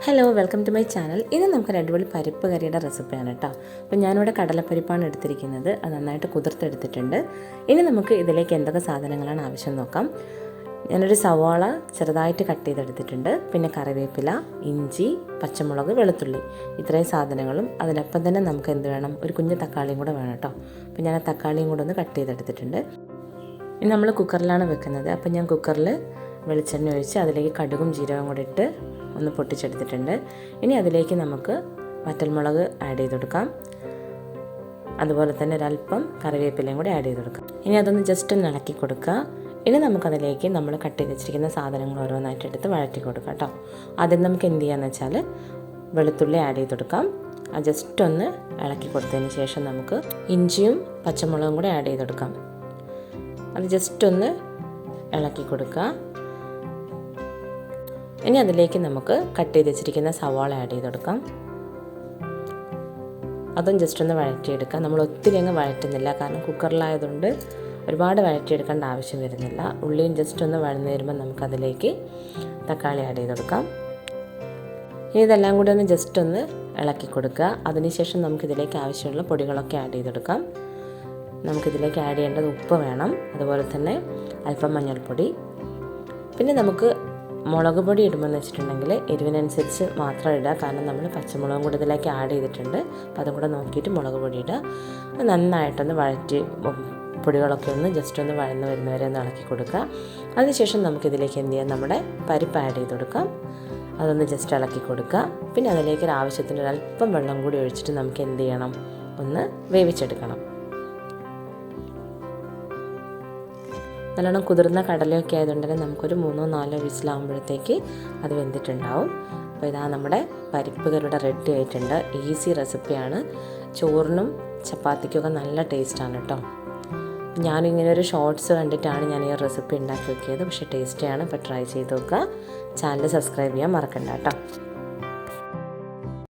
Hello, welcome to my channel. ഇത് നമുക്കൊരു അടിപൊളി പരിപ്പ് കറിയുടെ റെസിപ്പിയാണ് കേട്ടോ. അപ്പോൾ ഞാനിവിടെ കടലപ്പരിപ്പാണ് എടുത്തിരിക്കുന്നത്. അത് നന്നായിട്ട് കുതിർത്തെടുത്തിട്ടുണ്ട്. ഇനി നമുക്ക് ഇതിലേക്ക് എന്തൊക്കെ സാധനങ്ങളാണ് ആവശ്യം നോക്കാം. ഞാനൊരു സവാള ചെറുതായിട്ട് കട്ട് ചെയ്തെടുത്തിട്ടുണ്ട്. പിന്നെ കറിവേപ്പില, ഇഞ്ചി, പച്ചമുളക്, വെളുത്തുള്ളി, ഇത്രയും സാധനങ്ങളും. അതിനൊപ്പം തന്നെ നമുക്ക് എന്ത് വേണം, ഒരു കുഞ്ഞ് തക്കാളിയും കൂടെ വേണം കേട്ടോ. അപ്പോൾ ഞാൻ ആ തക്കാളിയും കൂടെ ഒന്ന് കട്ട് ചെയ്തെടുത്തിട്ടുണ്ട്. ഇനി നമ്മൾ കുക്കറിലാണ് വെക്കുന്നത്. അപ്പോൾ ഞാൻ കുക്കറിൽ വെളിച്ചെണ്ണ ഒഴിച്ച് അതിലേക്ക് കടുകും ജീരകവും കൂടെ ഇട്ട് ഒന്ന് പൊട്ടിച്ചെടുത്തിട്ടുണ്ട്. ഇനി അതിലേക്ക് നമുക്ക് വറ്റൽമുളക് ആഡ് ചെയ്ത് കൊടുക്കാം. അതുപോലെ തന്നെ ഒരല്പം കറിവേപ്പിലയും കൂടി ആഡ് ചെയ്ത് കൊടുക്കാം. ഇനി അതൊന്ന് ജസ്റ്റ് ഒന്ന് ഇളക്കി കൊടുക്കുക. ഇനി നമുക്കതിലേക്ക് നമ്മൾ കട്ട് ചെയ്ത് വെച്ചിരിക്കുന്ന സാധനങ്ങൾ ഓരോന്നായിട്ട് എടുത്ത് വഴറ്റി കൊടുക്കാം കേട്ടോ. ആദ്യം നമുക്ക് എന്ത് ചെയ്യാന്ന് വെച്ചാൽ വെളുത്തുള്ളി ആഡ് ചെയ്ത് കൊടുക്കാം. അത് ജസ്റ്റ് ഒന്ന് ഇളക്കി കൊടുത്തതിന് ശേഷം നമുക്ക് ഇഞ്ചിയും പച്ചമുളകും കൂടി ആഡ് ചെയ്ത് കൊടുക്കാം. അത് ജസ്റ്റ് ഒന്ന് ഇളക്കി കൊടുക്കുക. ഇനി അതിലേക്ക് നമുക്ക് കട്ട് ചെയ്ത് വെച്ചിരിക്കുന്ന സവാള ആഡ് ചെയ്ത് കൊടുക്കാം. അതും ജസ്റ്റ് ഒന്ന് വഴറ്റിയെടുക്കാം. നമ്മൾ ഒത്തിരി അങ്ങ് വഴറ്റുന്നില്ല, കാരണം കുക്കറിലായതുകൊണ്ട് ഒരുപാട് വഴറ്റിയെടുക്കേണ്ട ആവശ്യം വരുന്നില്ല. ഉള്ളിയും ജസ്റ്റ് ഒന്ന് വഴന്ന് വരുമ്പോൾ നമുക്കതിലേക്ക് തക്കാളി ആഡ് ചെയ്ത് കൊടുക്കാം. ഇനി ഇതെല്ലാം കൂടി ഒന്ന് ജസ്റ്റ് ഒന്ന് ഇളക്കി കൊടുക്കുക. അതിനുശേഷം നമുക്കിതിലേക്ക് ആവശ്യമുള്ള പൊടികളൊക്കെ ആഡ് ചെയ്ത് കൊടുക്കാം. നമുക്കിതിലേക്ക് ആഡ് ചെയ്യേണ്ടത് ഉപ്പ് വേണം, അതുപോലെ തന്നെ അല്പം മഞ്ഞൾപ്പൊടി. പിന്നെ നമുക്ക് മുളക് പൊടി ഇടുമെന്ന് വെച്ചിട്ടുണ്ടെങ്കിൽ എരിവിനനുസരിച്ച് മാത്രം ഇടുക, കാരണം നമ്മൾ പച്ചമുളകും കൂടി ഇതിലേക്ക് ആഡ് ചെയ്തിട്ടുണ്ട്. അപ്പോൾ അതും കൂടെ നോക്കിയിട്ട് മുളക് പൊടി ഇടുക. അത് നന്നായിട്ടൊന്ന് വഴറ്റി പൊടികളൊക്കെ ഒന്ന് ജസ്റ്റ് ഒന്ന് വഴന്ന് വരുന്നവരെ ഒന്ന് ഇളക്കി കൊടുക്കുക. അതിനുശേഷം നമുക്കിതിലേക്ക് എന്ത് ചെയ്യാം, നമ്മുടെ പരിപ്പ് ആഡ് ചെയ്ത് കൊടുക്കാം. അതൊന്ന് ജസ്റ്റ് ഇളക്കി കൊടുക്കുക. പിന്നെ അതിലേക്ക് ഒരു ആവശ്യത്തിന് ഒരല്പം വെള്ളം കൂടി ഒഴിച്ചിട്ട് നമുക്ക് എന്ത് ചെയ്യണം, ഒന്ന് വേവിച്ചെടുക്കണം. നല്ലോണം കുതിർന്ന കടലയൊക്കെ ആയതുകൊണ്ട് തന്നെ നമുക്കൊരു 3-4 വിസിലാകുമ്പോഴത്തേക്ക് അത് വെന്തിട്ടുണ്ടാവും. അപ്പോൾ ഇതാ നമ്മുടെ പരിപ്പ് കറിയുടെ റെഡി ആയിട്ടുണ്ട്. ഈസി റെസിപ്പിയാണ്. ചോറിനും ചപ്പാത്തിക്കൊക്കെ നല്ല ടേസ്റ്റാണ് കേട്ടോ. ഞാനിങ്ങനെ ഒരു ഷോർട്സ് കണ്ടിട്ടാണ് ഞാൻ ഈ റെസിപ്പി ഉണ്ടാക്കി നോക്കിയത്. പക്ഷേ ടേസ്റ്റിയാണ്. അപ്പോൾ ട്രൈ ചെയ്ത് നോക്കുക. ചാനൽ സബ്സ്ക്രൈബ് ചെയ്യാൻ മറക്കണ്ട കേട്ടോ.